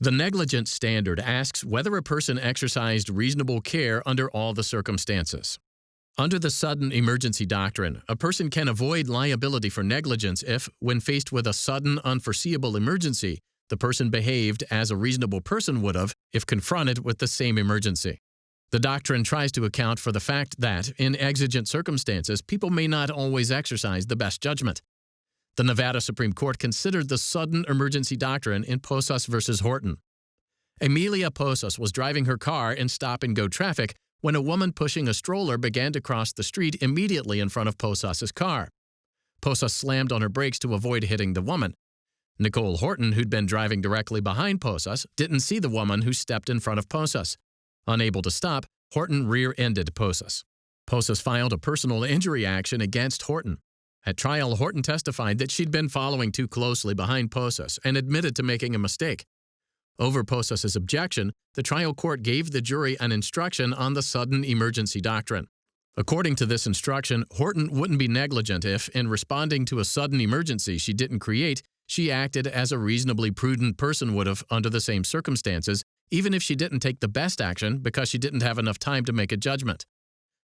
The negligence standard asks whether a person exercised reasonable care under all the circumstances. Under the sudden emergency doctrine, a person can avoid liability for negligence if, when faced with a sudden, unforeseeable emergency, the person behaved as a reasonable person would have if confronted with the same emergency. The doctrine tries to account for the fact that, in exigent circumstances, people may not always exercise the best judgment. The Nevada Supreme Court considered the sudden emergency doctrine in Posas v. Horton. Emilia Posas was driving her car in stop-and-go traffic when a woman pushing a stroller began to cross the street immediately in front of Posas's car. Posas slammed on her brakes to avoid hitting the woman. Nicole Horton, who'd been driving directly behind Posas, didn't see the woman who stepped in front of Posas. Unable to stop, Horton rear-ended Posas. Posas filed a personal injury action against Horton. At trial, Horton testified that she'd been following too closely behind Posas and admitted to making a mistake. Over Posas's objection, the trial court gave the jury an instruction on the sudden emergency doctrine. According to this instruction, Horton wouldn't be negligent if, in responding to a sudden emergency she didn't create, she acted as a reasonably prudent person would have under the same circumstances, even if she didn't take the best action because she didn't have enough time to make a judgment.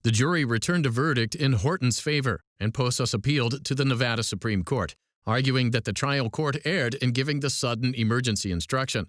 The jury returned a verdict in Horton's favor, and Posas appealed to the Nevada Supreme Court, arguing that the trial court erred in giving the sudden emergency instruction.